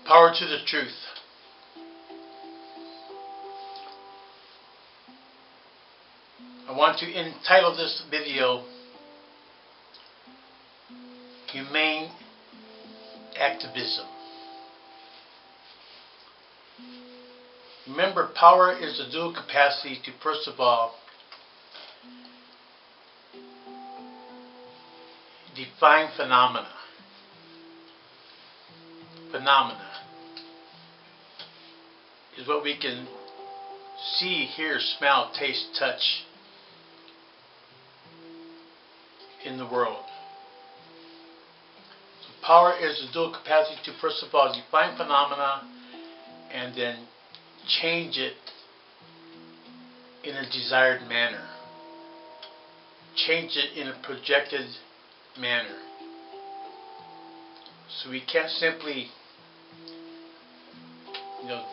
Power to the truth. I want to entitle this video Humane Activism. Remember, power is the dual capacity to, first of all, define phenomena. Phenomena is what we can see, hear, smell, taste, touch in the world. So power is the dual capacity to, first of all, define phenomena and then change it in a desired manner. Change it in a projected manner. So we can't simply,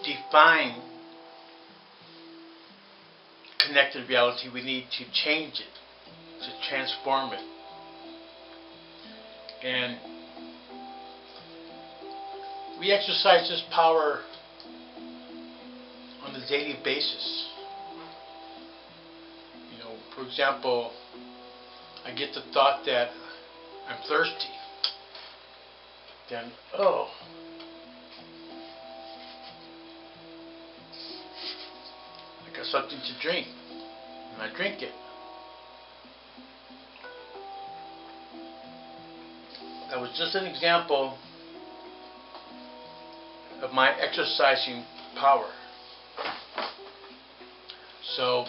define connected reality. We need to change it, to transform it. And we exercise this power on a daily basis. For example, I get the thought that I'm thirsty. Then, oh, I got something to drink, and I drink it. That was just an example of my exercising power. So,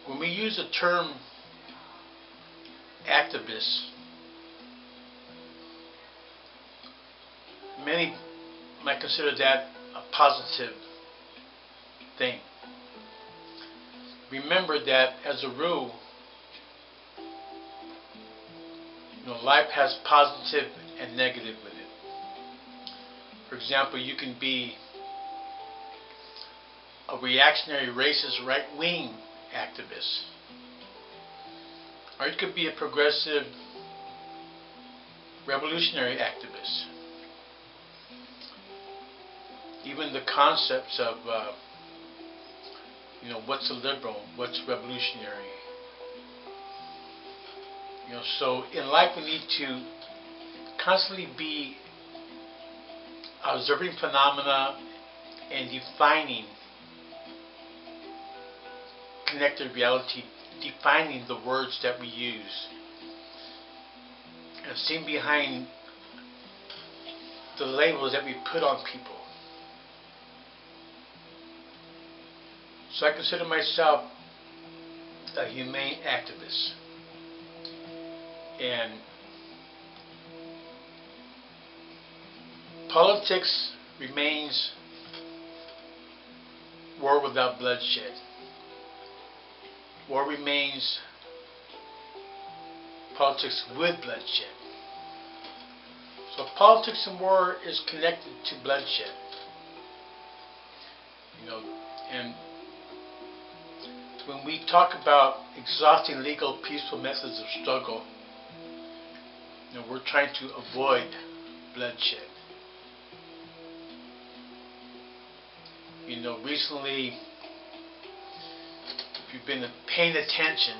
when we use the term activist, many might consider that a positive thing. Remember that as a rule, life has positive and negative with it. For example, you can be a reactionary, racist, right-wing activist, or you could be a progressive, revolutionary activist. Even the concepts of, what's a liberal, what's revolutionary. So in life we need to constantly be observing phenomena and defining connected reality, defining the words that we use, and seeing behind the labels that we put on people. So I consider myself a humane activist. And politics remains war without bloodshed. War remains politics with bloodshed. So politics and war is connected to bloodshed. And when we talk about exhausting legal, peaceful methods of struggle, we're trying to avoid bloodshed. Recently, if you've been paying attention,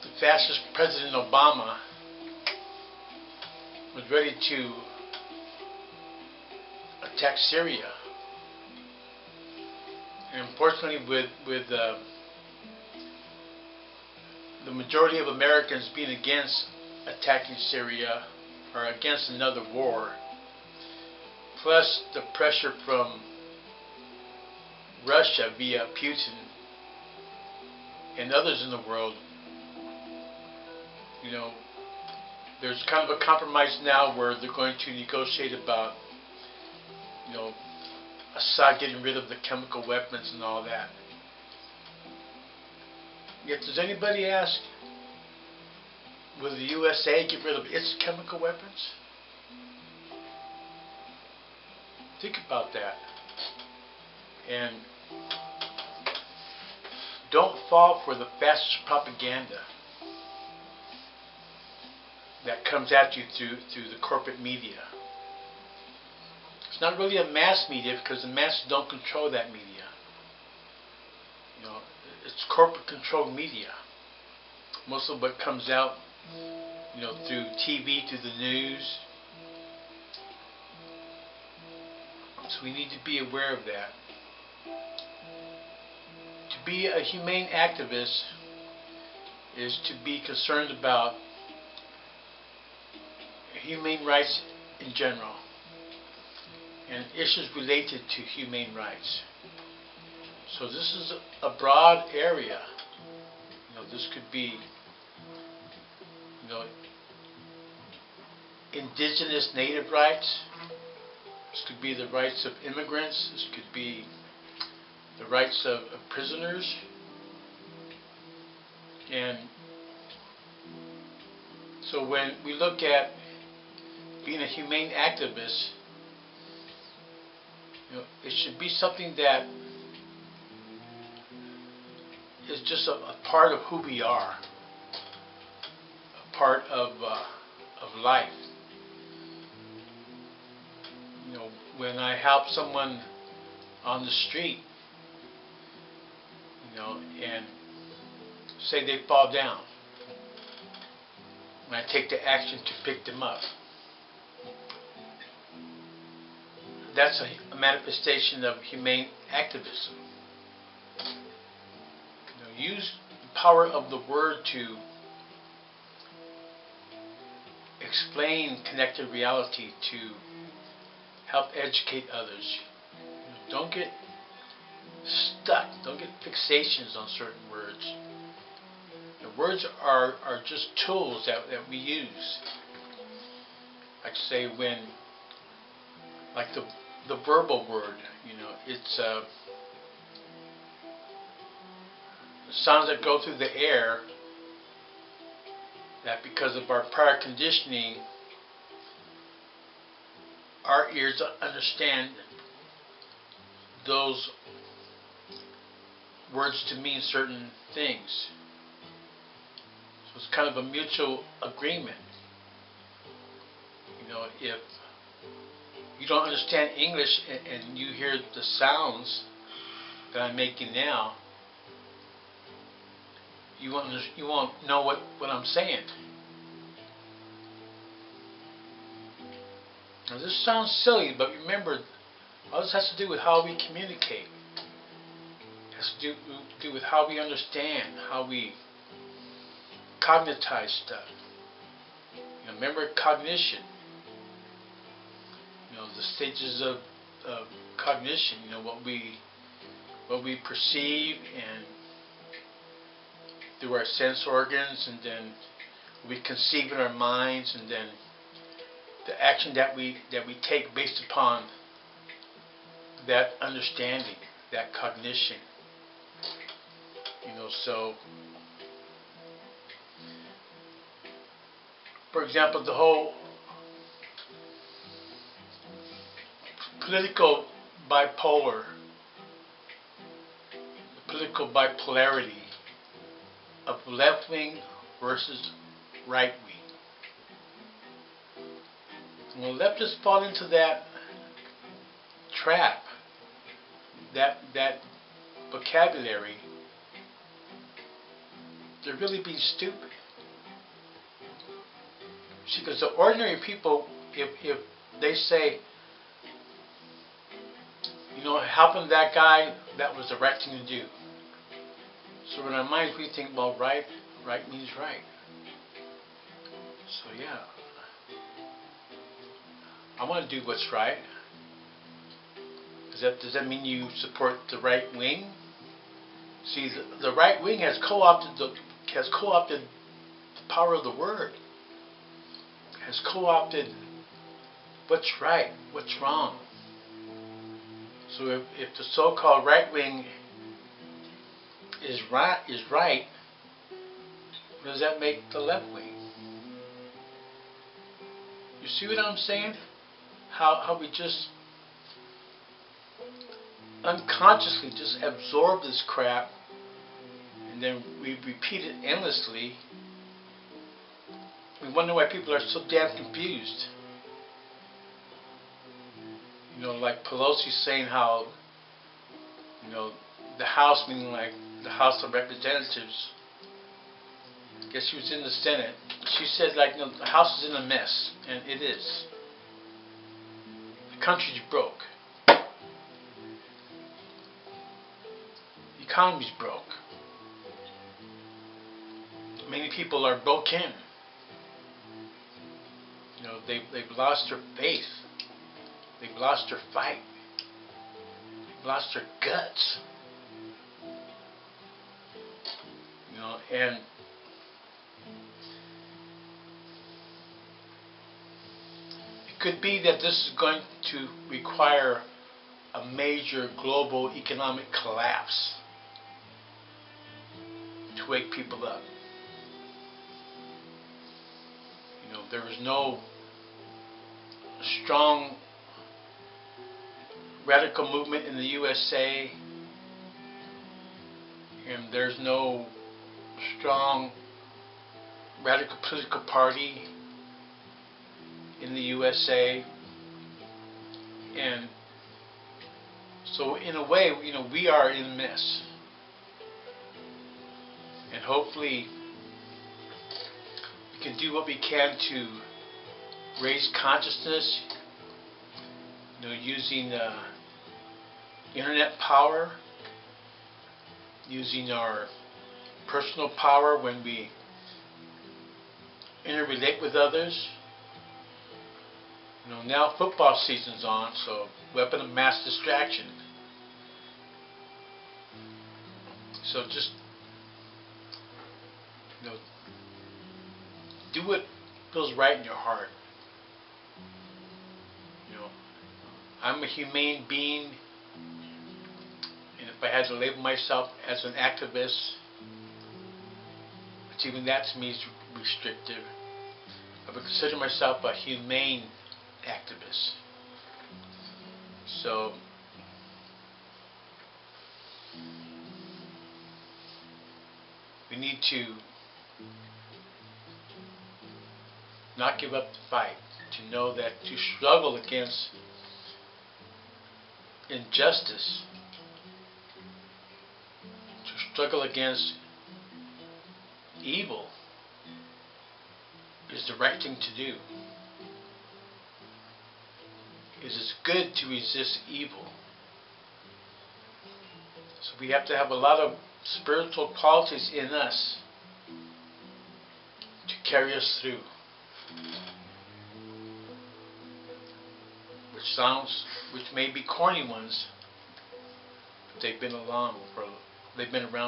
the fascist President Obama was ready to attack Syria. And unfortunately, with the majority of Americans being against attacking Syria or against another war, plus the pressure from Russia via Putin and others in the world, there's kind of a compromise now where they're going to negotiate about Assad getting rid of the chemical weapons and all that. Yet does anybody ask, will the USA get rid of its chemical weapons? Think about that. And don't fall for the fascist propaganda. that comes at you through the corporate media. It's not really a mass media because the masses don't control that media. You know, it's corporate controlled media. Most of what comes out, you know, through TV, through the news. So we need to be aware of that. To be a humane activist is to be concerned about humane rights in general and issues related to humane rights. So this is a broad area. You know, this could be, you know, indigenous native rights. This could be the rights of immigrants. This could be the rights of prisoners. And so when we look at being a humane activist, you know, it should be something that is just a part of who we are, a part of life. You know, when I help someone on the street, you know, and say they fall down, and I take the action to pick them up, that's a manifestation of humane activism. You know, use the power of the word to explain connected reality, to help educate others. You know, don't get stuck. Don't get fixations on certain words. The words are just tools that we use. Like say when, like the verbal word, you know, it's sounds that go through the air, that because of our prior conditioning, our ears understand those words to mean certain things. So it's kind of a mutual agreement. You know, if you don't understand English and you hear the sounds that I'm making now, you won't know what I'm saying. Now this sounds silly, but remember, all this has to do with how we communicate. It has to do with how we understand, how we cognitize stuff. You know, remember cognition. You know, the stages of cognition. You know, what we perceive and through our sense organs, and then we conceive in our minds, and then the action that we take based upon that understanding, that cognition. You know, so for example, the whole political bipolarity of left wing versus right wing. When leftists fall into that trap, that vocabulary, they're really being stupid. See, because the ordinary people, if they say, you know, helping that guy, that was the right thing to do. So in our minds we think, well, right means right. So yeah, I want to do what's right. Does that mean you support the right wing? See, the right wing has co-opted the power of the word. Has co-opted what's right, what's wrong. So if the so-called right wing is right, what does that make the left wing? You see what I'm saying? How we just unconsciously just absorb this crap, and then we repeat it endlessly, we wonder why people are so damn confused. You know, like Pelosi saying how, you know, the House, meaning like the House of Representatives, I guess she was in the Senate, she said, like, you know, the House is in a mess, and it is. The country's broke. The economy's broke. Many people are broken. You know, they've lost their faith. They've lost their fight. They've lost their guts. You know, and it could be that this is going to require a major global economic collapse to wake people up. You know, there is no strong radical movement in the USA, and there's no strong radical political party in the USA, and so in a way, you know, we are in a mess, and hopefully we can do what we can to raise consciousness, you know, using internet power, using our personal power when we interrelate with others. You know, now football season's on, so weapon of mass distraction. So just, you know, do what feels right in your heart. You know, I'm a humane being, and if I had to label myself as an activist, which even that to me is restrictive, I would consider myself a humane activist. So we need to not give up the fight, to know that to struggle against injustice, to struggle against evil is the right thing to do. It is good to resist evil. So we have to have a lot of spiritual qualities in us to carry us through. Which may be corny ones, but they've been around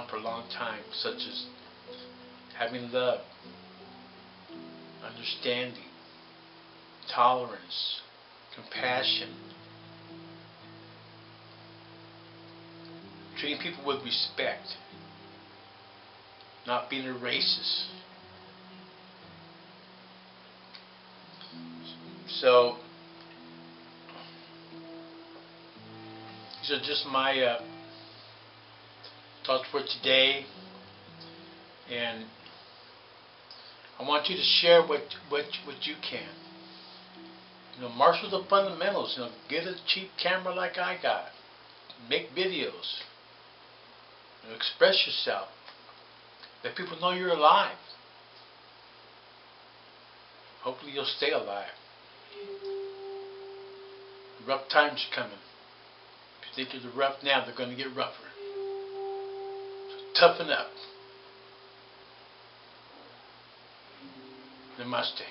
for a long time, such as having love, understanding, tolerance, compassion, treating people with respect, not being a racist. So these are just my thoughts for today, and I want you to share what you can. You know, marshal the fundamentals. You know, get a cheap camera like I got. Make videos. You know, express yourself. Let people know you're alive. Hopefully you'll stay alive. Rough times are coming. If you think you're rough now, they're going to get rougher. So toughen up. Namaste.